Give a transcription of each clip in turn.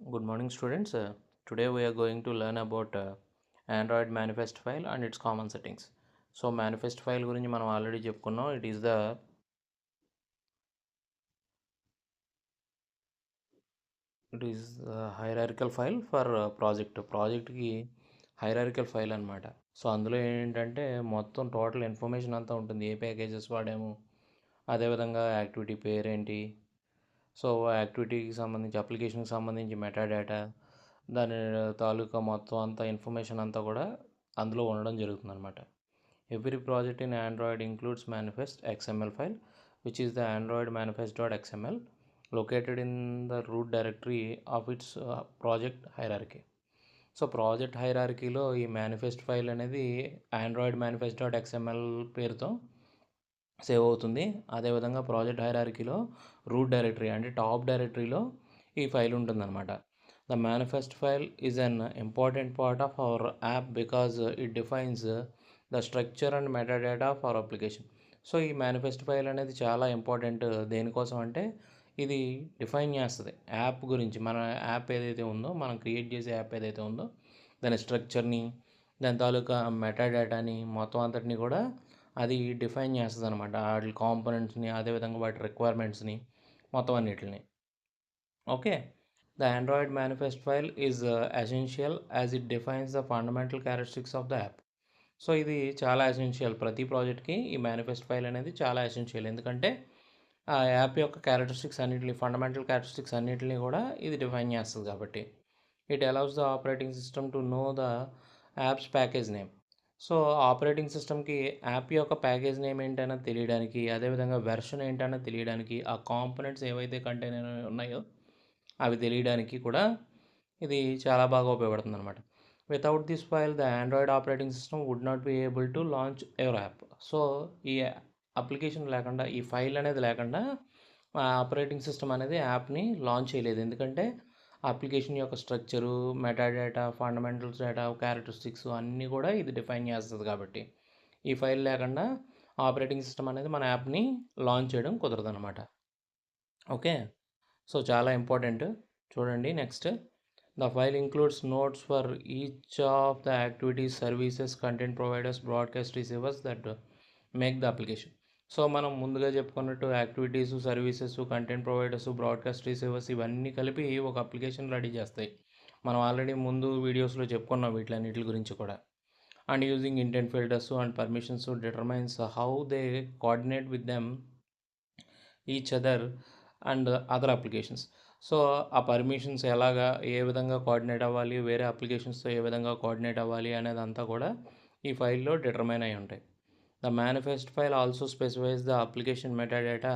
Good morning, students. Today we are going to learn about Android manifest file and its common settings. So manifest file గురించి మనం already చెప్పుకున్నాం. It is hierarchical file for ప్రాజెక్ట్కి hierarchical file అనమాట. So అందులో ఏంటంటే మొత్తం total information అంతా ఉంటుంది. ఏ ప్యాకేజెస్ వాడాము, అదేవిధంగా యాక్టివిటీ పేరేంటి, సో యాక్టివిటీకి సంబంధించి అప్లికేషన్కి సంబంధించి మెటాడేటా, దాని తాలూకా మొత్తం అంతా ఇన్ఫర్మేషన్ అంతా కూడా అందులో ఉండడం జరుగుతుంది అనమాట. Every project in Android includes manifest XML file, which is the android manifest.xml located in the root directory of its project hierarchy. So project హైరార్కీలో ఈ మేనిఫెస్ట్ ఫైల్ అనేది ఆండ్రాయిడ్ manifest.xml పేరుతో సేవ్ అవుతుంది. అదేవిధంగా ప్రాజెక్ట్ హైరార్కీలో రూట్ డైరెక్టరీ అంటే top డైరెక్టరీలో ఈ file ఉంటుందన్నమాట. The manifest file is an important part of our app because it defines the structure and metadata of our application. So ఈ manifest file అనేది చాలా ఇంపార్టెంట్. దేనికోసం అంటే ఇది డిఫైన్ చేస్తుంది యాప్ గురించి. మన యాప్ ఏదైతే ఉందో, మనం క్రియేట్ చేసే యాప్ ఏదైతే ఉందో దాని స్ట్రక్చర్ని, దాని తాలూకా మెటాడేటాని మొత్తం అంతటిని కూడా అది డిఫైన్ చేస్తుంది అనమాట. వాటి కాంపోనెంట్స్ని, అదేవిధంగా వాటి రిక్వైర్మెంట్స్ని మొత్తం అన్నిటిని. Okay, the Android manifest file is essential as it defines the fundamental characteristics of the app. So ఇది చాలా ఎసెన్షియల్. ప్రతి ప్రాజెక్ట్కి ఈ మేనిఫెస్ట్ ఫైల్ అనేది చాలా ఎసెన్షియల్. ఎందుకంటే ఆ యాప్ యొక్క క్యారెక్టరిస్టిక్స్ అన్నిటిని, ఫండమెంటల్ క్యారెక్టరిస్టిక్స్ అన్నిటిని కూడా ఇది డిఫైన్ చేస్తుంది కాబట్టి. It allows the operating system to know the apps package name. So operating సిస్టమ్కి యాప్ యొక్క ప్యాకేజ్ నేమ్ ఏంటనేది తెలియడానికి, అదేవిధంగా వెర్షన్ ఏంటనేది తెలియడానికి, ఆ కాంపోనెంట్స్ ఏవైతే కంటైన్ ఉన్నాయో అవి తెలియడానికి కూడా ఇది చాలా బాగా ఉపయోగపడుతుంది అనమాట. Without this file the android operating system would not be able to launch your app. So ఈ అప్లికేషన్ లేకుండా, ఈ ఫైల్ అనేది లేకుండా ఆపరేటింగ్ సిస్టమ్ అనేది యాప్ని లాంచ్ చేయలేదు. ఎందుకంటే అప్లికేషన్ యొక్క structure, metadata, fundamentals data, characteristics అన్నీ కూడా ఇది డిఫైన్ చేస్తుంది కాబట్టి ఈ ఫైల్ లేకుండా ఆపరేటింగ్ సిస్టమ్ అనేది మన యాప్ని లాంచ్ చేయడం కుదరదు అనమాట. ఓకే, సో చాలా ఇంపార్టెంట్. చూడండి next. The file includes notes for each of the activities, services, content providers, broadcast receivers that make the application. So మనం ముందుగా చెప్పుకున్నట్టు activities, services, content providers, broadcast receivers ఇవన్నీ కలిపి ఒక అప్లికేషన్ రెడీ చేస్తాయి. మనం ఆల్రెడీ ముందు వీడియోస్లో చెప్పుకున్నాం వీటిలన్నిటి గురించి కూడా. And using intent filters and permissions determines how they coordinate with them each other and other applications. So ఆ పర్మిషన్స్ ఎలాగా, ఏ విధంగా కోఆర్డినేట్ అవ్వాలి, వేరే అప్లికేషన్స్తో ఏ విధంగా కోఆర్డినేట్ అవ్వాలి అనేది అంతా కూడా ఈ ఫైల్లో డిటర్మైన్ అయి ఉంటాయి. The manifest file also specifies the application metadata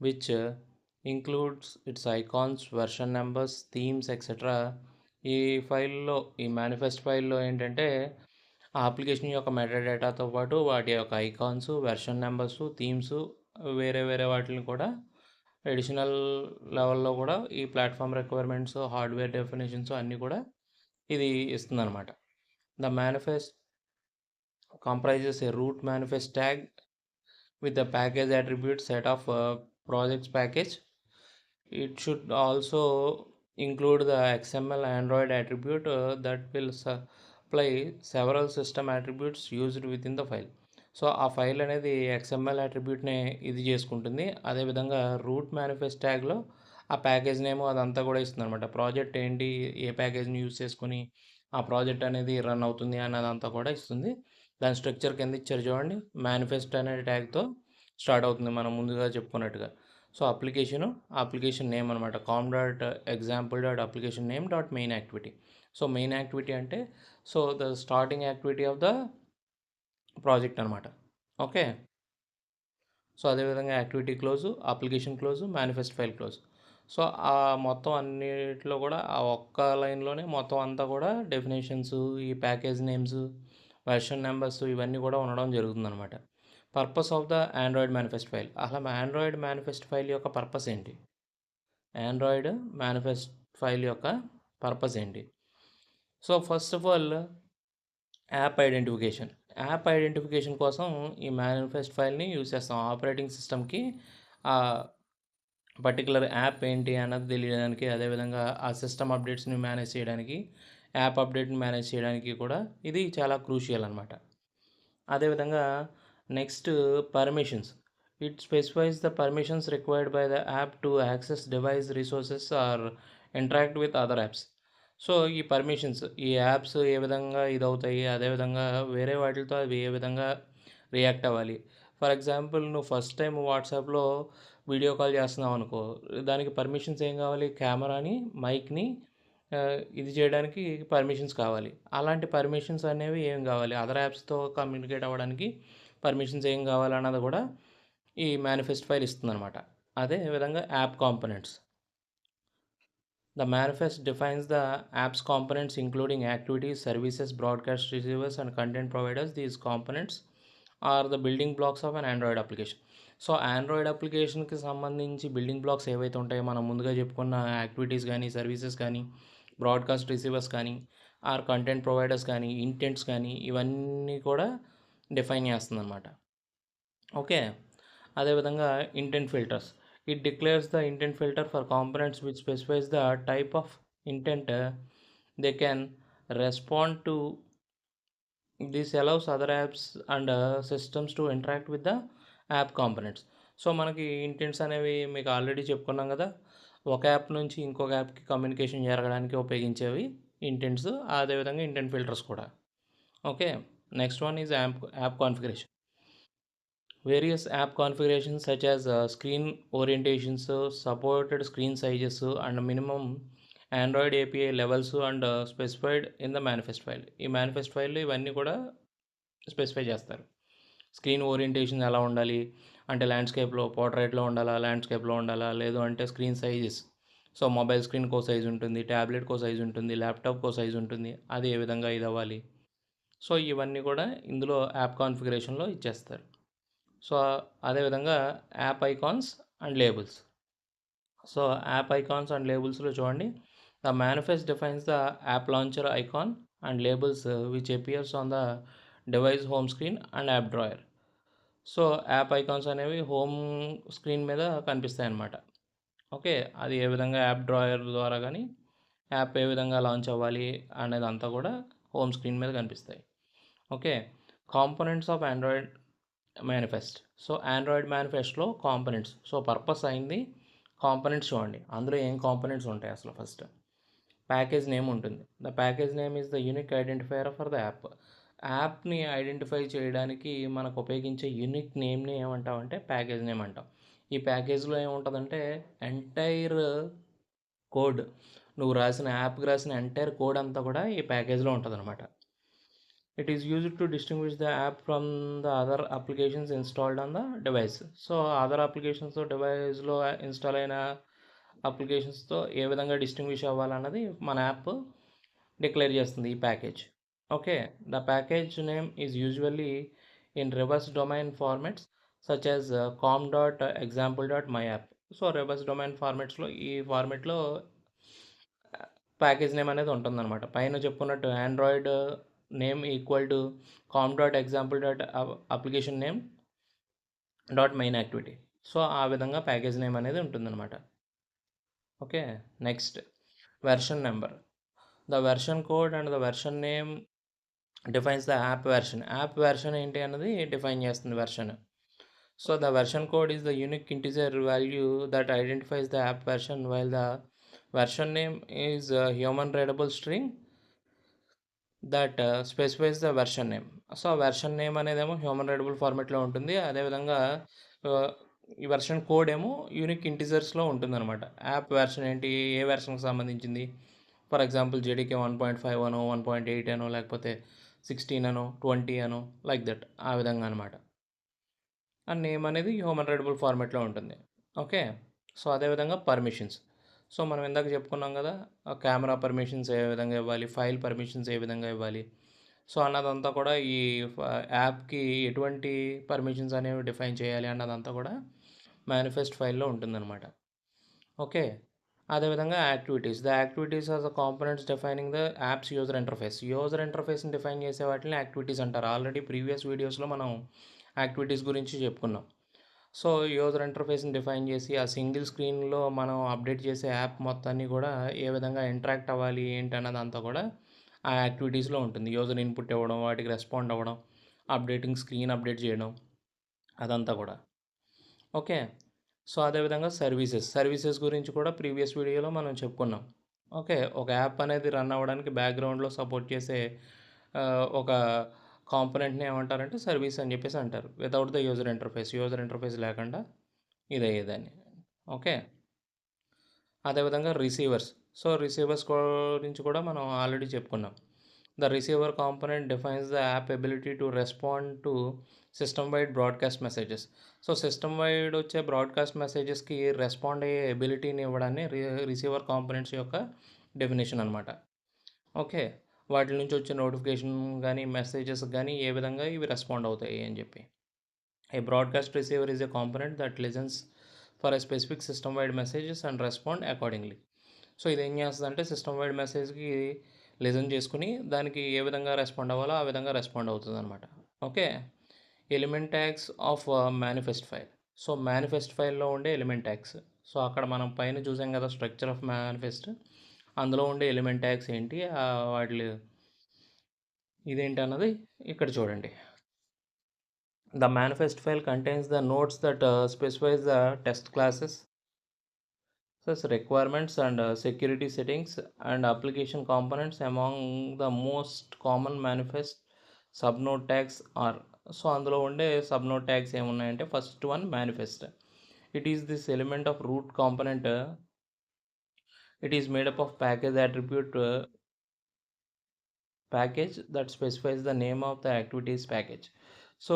which includes it's icons, version numbers, themes etcetera. ఈ ఫైల్లో, ఈ మేనిఫెస్ట్ ఫైల్లో ఏంటంటే ఆ అప్లికేషన్ యొక్క మెటాడేటాతో పాటు వాటి యొక్క ఐకాన్స్, వెర్షన్ నెంబర్స్, థీమ్స్, వేరే వేరే వాటిని కూడా అడిషనల్ లెవెల్లో కూడా ఈ ప్లాట్ఫామ్ రిక్వైర్మెంట్స్, హార్డ్వేర్ డెఫినేషన్స్ అన్నీ కూడా ఇది ఇస్తుందన్నమాట. The manifest comprises a root manifest tag with the package attribute set of projects package. It should also include the XML Android attribute that will supply several system attributes used within the file. So ఆ file అనేది XML అట్రిబ్యూట్ని ఇది చేసుకుంటుంది. అదేవిధంగా route manifest ట్యాగ్లో ఆ package name అదంతా కూడా ఇస్తుంది అనమాట. ప్రాజెక్ట్ ఏంటి, ఏ ప్యాకేజ్ని యూజ్ చేసుకుని ఆ ప్రాజెక్ట్ అనేది రన్ అవుతుంది అన్నదంతా కూడా ఇస్తుంది. దాని స్ట్రక్చర్ కింద ఇచ్చారు చూడండి, మేనిఫెస్ట్ అనే ట్యాగ్తో స్టార్ట్ అవుతుంది మనం ముందుగా చెప్పుకున్నట్టుగా. సో అప్లికేషన్ నేమ్ అనమాట, com.example.application_name.main activity. So main activity అంటే so the starting activity of the project అనమాట. ఓకే, సో అదేవిధంగా activity close, application close, manifest file close. So ఆ మొత్తం అన్నిటిలో కూడా ఆ ఒక్క లైన్లోనే మొత్తం అంతా కూడా డెఫినేషన్స్, ఈ ప్యాకేజ్ నేమ్స్, వెర్షన్ నెంబర్స్ ఇవన్నీ కూడా ఉండడం జరుగుతుందన్నమాట. Purpose of the Android manifest file. అసలు ఆండ్రాయిడ్ మేనిఫెస్ట్ ఫైల్ యొక్క పర్పస్ ఏంటి? ఆండ్రాయిడ్ మేనిఫెస్ట్ ఫైల్ యొక్క పర్పస్ ఏంటి? So first of all app identification కోసం ఈ మేనిఫెస్ట్ ఫైల్ని యూజ్ చేస్తాం. ఆపరేటింగ్ సిస్టమ్కి పర్టికులర్ యాప్ ఏంటి అన్నది తెలియడానికి, అదేవిధంగా ఆ సిస్టమ్ అప్డేట్స్ని మేనేజ్ చేయడానికి, యాప్ అప్డేట్ని మేనేజ్ చేయడానికి కూడా ఇది చాలా క్రూషియల్ అనమాట. అదేవిధంగా next permissions. It specifies the permissions required by the app to access device resources or interact with other apps. So ఈ పర్మిషన్స్, ఈ యాప్స్ ఏ విధంగా ఇదవుతాయి, అదేవిధంగా వేరే వాటితో అవి ఏ విధంగా రియాక్ట్ అవ్వాలి. ఫర్ ఎగ్జాంపుల్, నువ్వు ఫస్ట్ టైం వాట్సాప్లో వీడియో కాల్ చేస్తున్నావు అనుకో, దానికి పర్మిషన్స్ ఏం కావాలి? కెమెరాని, మైక్ని ఇది చేయడానికి పర్మిషన్స్ కావాలి. అలాంటి పర్మిషన్స్ అనేవి ఏం కావాలి? అదర్ యాప్స్తో కమ్యూనికేట్ అవ్వడానికి పర్మిషన్స్ ఏం కావాలన్నది కూడా ఈ మేనిఫెస్ట్ ఫైల్ ఇస్తుందన్నమాట. అదే విధంగా app components. The manifest defines the app's components, including activities, services, broadcast receivers, and content providers. These components are the building blocks of an Android application. So Android అప్లికేషన్కి సంబంధించి building blocks ఏవైతే ఉంటాయో, మనం ముందుగా చెప్పుకున్న activities కానీ, services కానీ, broadcast receivers కానీ, ఆర్ కంటెంట్ ప్రొవైడర్స్ కానీ, ఇంటెంట్స్ కానీ, ఇవన్నీ కూడా డిఫైన్ చేస్తుందన్నమాట. ఓకే. అదేవిధంగా intent filters. It declares the intent filter for components which specifies the type of intent they can respond to. This allows other apps and systems to interact with the app components. So మనకి intents అనేవి మీకు already చెప్పుకున్నాం కదా, ఒక app నుంచి ఇంకొక యాప్కి communication జరగడానికి ఉపయోగించేవి intents. అదేవిధంగా ఇంటెంట్ ఫిల్టర్స్ కూడా. Okay. Next one is app configuration. Various app configurations such as screen orientations, supported screen sizes, and minimum Android API levels and specified in the manifest file. ఈ manifest file ఇవన్నీ కూడా specify చేస్తారు. Screen orientation ఎలా ఉండాలి అంటే, ల్యాండ్స్కేప్లో పోర్ట్రైట్లో ఉండాలా, ల్యాండ్స్కేప్లో ఉండాలా, లేదు అంటే స్క్రీన్ సైజెస్. సో మొబైల్ స్క్రీన్కో సైజ్ ఉంటుంది, ట్యాబ్లెట్కో సైజ్ ఉంటుంది, ల్యాప్టాప్కో సైజ్ ఉంటుంది, అది ఏ విధంగా ఇది అవ్వాలి. సో ఇవన్నీ కూడా ఇందులో యాప్ కాన్ఫిగరేషన్లో ఇచ్చేస్తారు. సో అదేవిధంగా app icons and labels. So app icons and లేబుల్స్లో చూడండి, the manifest defines the app launcher icon and labels which appears on the device home screen and app drawer. So app icons అనేవి home screen మీద కనిపిస్తాయి అన్నమాట. Okay. అది ఏ విధంగా app drawer ద్వారా కానీ యాప్ ఏ విధంగా లాంచ్ అవ్వాలి అనేది అంతా కూడా హోమ్ స్క్రీన్ మీద కనిపిస్తాయి. Okay. Components of Android manifest. So Android మేనిఫెస్ట్లో కాంపోనెంట్స్. సో పర్పస్ అయింది కాంపోనెంట్స్. చూడండి అందులో ఏం కాంపోనెంట్స్ ఉంటాయి. అసలు ఫస్ట్ ప్యాకేజ్ నేమ్ ఉంటుంది. The package name is the unique identifier for the app. యాప్ని ఐడెంటిఫై చేయడానికి మనకు ఉపయోగించే యూనిక్ నేమ్ని ఏమంటామంటే ప్యాకేజ్ నేమ్ అంటాం. ఈ ప్యాకేజ్లో ఏముంటుందంటే ఎంటైర్ కోడ్, నువ్వు రాసిన యాప్కి రాసిన ఎంటైర్ కోడ్ అంతా కూడా ఈ ప్యాకేజ్లో ఉంటుంది అనమాట. It is used to distinguish the app from the other applications installed on the device. So other అప్లికేషన్స్తో డివైస్లో ఇన్స్టాల్ అయిన అప్లికేషన్స్తో ఏ విధంగా డిస్టింగ్విష్ అవ్వాలన్నది మన యాప్ డిక్లేర్ చేస్తుంది ఈ package. Okay. The package name is usually in reverse domain formats such as com.example.myapp. So reverse domain ఫార్మాట్స్లో, ఈ ఫార్మాట్లో ప్యాకేజ్ నేమ్ అనేది ఉంటుందన్నమాట. పైన చెప్పుకున్నట్టు Android name equal to com.example.application name .main activity. So ఆ విధంగా ప్యాకేజ్ నేమ్ అనేది ఉంటుందన్నమాట. Okay. Next version number. The version code and the version name defines the app version. App version ఏంటి అన్నది డిఫైన్ చేస్తుంది version. So the version code is the unique integer value that identifies the app version, while the version name is human readable string that specifies the version name. So version name అనేదేమో human readable ఫార్మాట్లో ఉంటుంది. అదేవిధంగా ఈ version code ఏమో unique ఇంటిజర్స్లో ఉంటుందన్నమాట. App version ఏంటి, ఏ వెర్షన్కి సంబంధించింది. ఫర్ ఎగ్జాంపుల్ జేడీకే 1.5 అనో, 1.8 అనో, లేకపోతే 16 అనో, 20 అనో, లైక్ దట్, ఆ విధంగా అనమాట. ఆ నేమ్ అనేది హ్యూమన్ రీడబుల్ ఫార్మాట్లో ఉంటుంది. ఓకే. సో అదేవిధంగా పర్మిషన్స్. సో మనం ఇందాక చెప్పుకున్నాం కదా, కెమెరా పర్మిషన్స్ ఏ విధంగా ఇవ్వాలి, ఫైల్ పర్మిషన్స్ ఏ విధంగా ఇవ్వాలి. సో అన్నదంతా కూడా ఈ యాప్కి ఎటువంటి పర్మిషన్స్ అనేవి డిఫైన్ చేయాలి అన్నదంతా కూడా మేనిఫెస్ట్ ఫైల్లో ఉంటుందన్నమాట. ఓకే. అదేవిధంగా activities. The activities are the components defining the apps user interface. User ఇంటర్ఫేస్ని డిఫైన్ చేసే వాటిని యాక్టివిటీస్ అంటారు. ఆల్రెడీ ప్రీవియస్ వీడియోస్లో మనం యాక్టివిటీస్ గురించి చెప్పుకున్నాం. సో యూజర్ ఇంటర్ఫేస్ని డిఫైన్ చేసి ఆ సింగిల్ స్క్రీన్లో మనం అప్డేట్ చేసే యాప్ మొత్తాన్ని కూడా ఏ విధంగా ఇంటరాక్ట్ అవ్వాలి ఏంటి అన్నదంతా కూడా ఆ యాక్టివిటీస్లో ఉంటుంది. యూజర్ ఇన్పుట్ ఇవ్వడం, వాటికి రెస్పాండ్ అవ్వడం, అప్డేటింగ్ స్క్రీన్ అప్డేట్ చేయడం, అదంతా కూడా. ఓకే. సో అదేవిధంగా సర్వీసెస్ గురించి కూడా ప్రీవియస్ వీడియోలో మనం చెప్పుకున్నాం. ఓకే. ఒక యాప్ అనేది రన్ అవ్వడానికి బ్యాక్గ్రౌండ్లో సపోర్ట్ చేసే ఒక కాంపోనెంట్ని ఏమంటారంటే సర్వీస్ అని చెప్పేసి అంటారు. వితౌట్ ద యూజర్ ఇంటర్ఫేస్ లేకుండా ఇదయ్యేదాన్ని. ఓకే. అదేవిధంగా రిసీవర్స్. సో రిసీవర్స్ గురించి కూడా మనం ఆల్రెడీ చెప్పుకున్నాం. The receiver component defines the app ability to respond to system wide broadcast messages. So system wide వచ్చే బ్రాడ్కాస్ట్ మెసేజెస్కి రెస్పాండ్ అయ్యే ఎబిలిటీని ఇవ్వడాన్ని రిసీవర్ కాంపోనెంట్స్ యొక్క డెఫినేషన్ అనమాట. ఓకే. వాటి నుంచి వచ్చే నోటిఫికేషన్ గానీ, మెసేజెస్ గానీ ఏ విధంగా ఇవి రెస్పాండ్ అవుతాయి అని చెప్పి. A broadcast receiver is a component that listens for a specific system wide messages and respond accordingly. So ఇది ఏం చేస్తుందంటే సిస్టమ్ వైడ్ మెసేజ్కి లిజన్ చేసుకుని దానికి ఏ విధంగా రెస్పాండ్ అవ్వాలో ఆ విధంగా రెస్పాండ్ అవుతుంది అనమాట. Okay. Element tags of manifest file. So manifest ఫైల్లో ఉండే ఎలిమెంట్ ట్యాగ్స్. సో అక్కడ మనం పైన చూసాం కదా స్ట్రక్చర్ ఆఫ్ మేనిఫెస్ట్, అందులో ఉండే ఎలిమెంట్ ట్యాగ్స్ ఏంటి, వాటి ఇదేంటి అన్నది ఇక్కడ చూడండి. The manifest file contains the nodes that specifies the test classes, such requirements and security settings and application components. Among the most common manifest subnode tags are, so అందులో ఉండే సబ్నోడ్ ట్యాగ్స్ ఏమున్నాయంటే first one manifest. It is this element of root component. It is made up of package attribute package that specifies the name of the activities package. So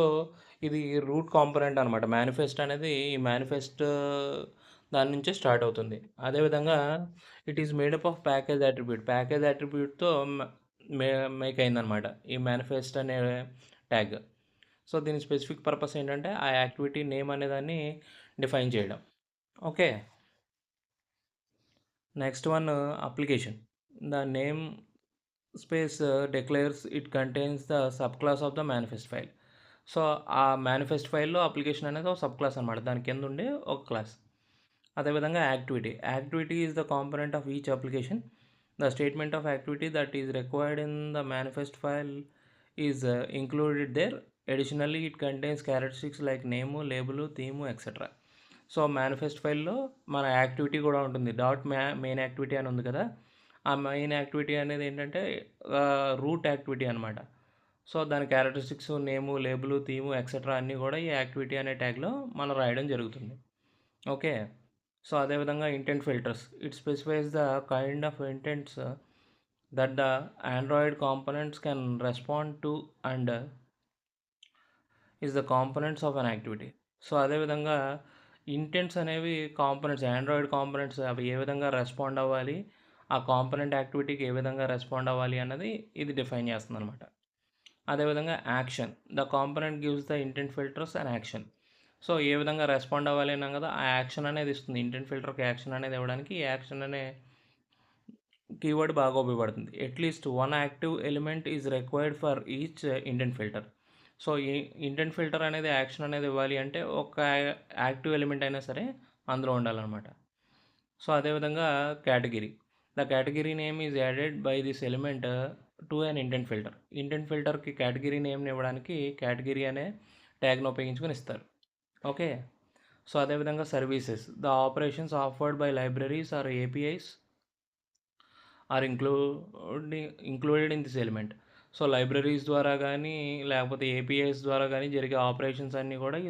ఇది root component అనమాట. Manifest అనేది ఈ manifest దాని నుంచే start అవుతుంది. అదేవిధంగా it is made up of package అట్రిబ్యూట్తో make అయిందనమాట ఈ మేనిఫెస్ట్ అనే ట్యాగ్. సో దీని స్పెసిఫిక్ పర్పస్ ఏంటంటే ఆ యాక్టివిటీ నేమ్ అనేదాన్ని డిఫైన్ చేయడం. Okay. Next one application. The name space declares it contains the subclass of the manifest file. So ఆ మేనిఫెస్ట్ ఫైల్లో అప్లికేషన్ అనేది ఒక సబ్ క్లాస్ అనమాట, దాని కింద ఉండే ఒక క్లాస్. అదేవిధంగా activity is the component of each application. The statement of activity that is required in the manifest file is included there. Additionally it contains characteristics like name, label, theme etcetera. So manifest ఫైల్లో మన activity కూడా ఉంటుంది. Main activity అని ఉంది కదా, ఆ main activity అనేది ఏంటంటే రూట్ యాక్టివిటీ అనమాట. సో దాని క్యారెక్టరిస్టిక్స్, నేము, లేబుల్, థీము ఎక్సెట్రా అన్నీ కూడా ఈ యాక్టివిటీ అనే ట్యాగ్లో మనం రాయడం జరుగుతుంది. ఓకే. సో అదేవిధంగా intent filters. It specifies the kind of intents that the Android components can respond to and is the components of an activity. So అదేవిధంగా ఇంటెంట్స్ అనేవి కాంపోనెంట్స్, ఆండ్రాయిడ్ కాంపోనెంట్స్ అవి ఏ విధంగా రెస్పాండ్ అవ్వాలి, ఆ కాంపోనెంట్ యాక్టివిటీకి ఏ విధంగా respond అవ్వాలి అన్నది ఇది డిఫైన్ చేస్తుంది అనమాట. అదేవిధంగా action. The component gives the intent filters and action. So ఏ విధంగా రెస్పాండ్ అవ్వాలి అన్నాం కదా, ఆ యాక్షన్ అనేది ఇస్తుంది. ఇంటెంట్ ఫిల్టర్కి యాక్షన్ అనేది ఇవ్వడానికి ఈ యాక్షన్ అనే కీవర్డ్ బాగా ఉపయోగపడుతుంది. At least one active element is required for each intent filter. So ఈ ఇంటెంట్ ఫిల్టర్ అనేది యాక్షన్ అనేది ఇవ్వాలి అంటే ఒక యాక్టివ్ ఎలిమెంట్ అయినా సరే అందులో ఉండాలన్నమాట. సో అదేవిధంగా category. The category name is added by this element to an intent filter. Intent ఫిల్టర్కి కేటగిరీ నేమ్ని ఇవ్వడానికి కేటగిరీ అనే ట్యాగ్ను ఉపయోగించుకొని ఇస్తారు. ఓకే. సో అదేవిధంగా services. The operations offered by libraries or APIs are included in this element. So libraries ద్వారా కానీ లేకపోతే ఏపీఐస్ ద్వారా కానీ జరిగే ఆపరేషన్స్ అన్నీ కూడా ఈ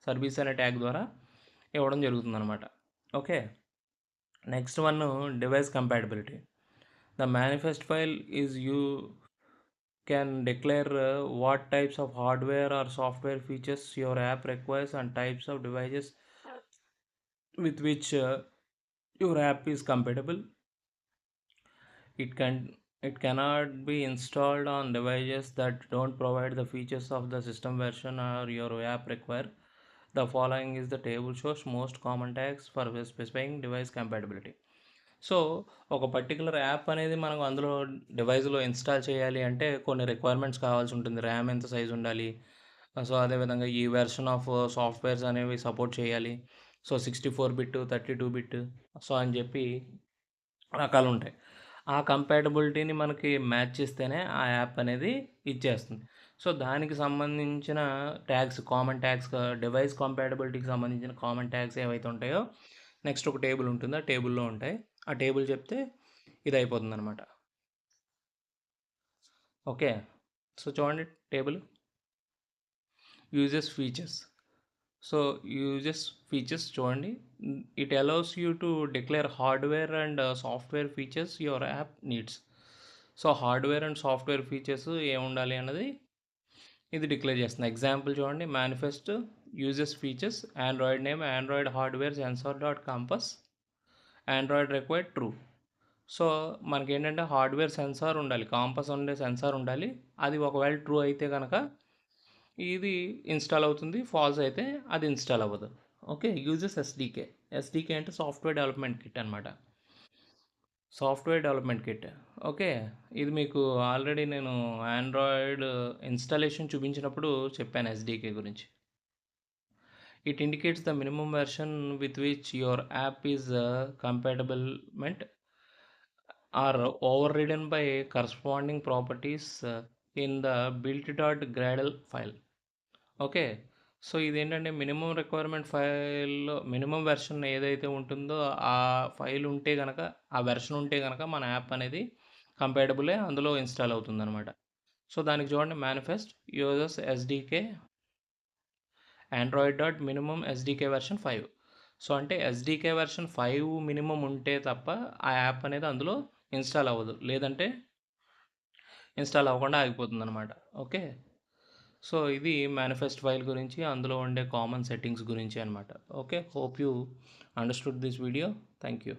సర్వీస్ అనే ట్యాగ్ ద్వారా ఇవ్వడం జరుగుతుందన్నమాట. Okay. Next one device compatibility. The manifest file is you can declare what types of hardware or software features your app requires and types of devices with which your app is compatible. It cannot be installed on devices that don't provide the features of the system version or your app require. The following is the table shows most common tags for specifying device compatibility. So ఒక particular app అనేది మనకు అందులో డివైస్లో install చేయాలి అంటే కొన్ని requirements కావాల్సి ఉంటుంది. RAM ఎంత సైజు ఉండాలి, సో అదేవిధంగా ఈ వెర్షన్ ఆఫ్ సాఫ్ట్వేర్స్ అనేవి సపోర్ట్ చేయాలి. సో 64 బిట్, 32 బిట్ సో అని చెప్పి రకాలు ఉంటాయి. ఆ కంపాటబిలిటీని మనకి మ్యాచ్ చేస్తేనే ఆ యాప్ అనేది ఇచ్చేస్తుంది. సో దానికి సంబంధించిన ట్యాగ్స్, కామన్ ట్యాగ్స్, డివైస్ కంపాటబిలిటీకి సంబంధించిన కామన్ ట్యాగ్స్ ఏవైతే ఉంటాయో నెక్స్ట్ ఒక టేబుల్ ఉంటుంది. ఆ టేబుల్లో ఉంటాయి. ఆ టేబుల్ చెప్తే ఇది అయిపోతుంది అనమాట. ఓకే, సో చూడండి table uses features. So uses features చూడండి. It allows you to declare hardware and software features your app needs. So hardware and software features ఏముండాలి అన్నది ఇది డిక్లేర్ చేస్తుంది. ఎగ్జాంపుల్ చూడండి, manifest uses features Android name, Android hardware sensor dot compass, Android required true. So మనకి ఏంటంటే hardware sensor ఉండాలి, compass ఉండే sensor ఉండాలి. అది ఒకవేళ ట్రూ అయితే కనుక ఇది ఇన్స్టాల్ అవుతుంది, ఫాల్స్ అయితే అది ఇన్స్టాల్ అవ్వదు. Okay, uses SDK. ఎస్డికే అంటే సాఫ్ట్వేర్ డెవలప్మెంట్ కిట్ అనమాట. Software development kit. ఓకే, ఇది మీకు ఆల్రెడీ నేను ఆండ్రాయిడ్ ఇన్స్టాలేషన్ చూపించినప్పుడు చెప్పాను ఎస్డికే గురించి. It indicates the minimum version with which your app is compatible or overridden by corresponding properties in the build.gradle file. Okay, so ఇదేంటంటే minimum requirement ఫైల్లో minimum version ఏదైతే ఉంటుందో ఆ ఫైల్ ఉంటే కనుక, ఆ వెర్షన్ ఉంటే కనుక మన యాప్ అనేది కంపాటబులే అందులో ఇన్స్టాల్ అవుతుందన్నమాట. సో దానికి చూడండి, manifest users SDK Android dot minimum SDK version 5. So అంటే ఎస్డికే వెర్షన్ 5 మినిమం ఉంటే తప్ప ఆ యాప్ అనేది అందులో ఇన్స్టాల్ అవ్వదు, లేదంటే ఇన్స్టాల్ అవ్వకుండా ఆగిపోతుంది అనమాట. ఓకే, సో ఇది మేనిఫెస్ట్ ఫైల్ గురించి, అందులో ఉండే కామన్ సెట్టింగ్స్ గురించి అనమాట. Okay, hope you understood this video. Thank you.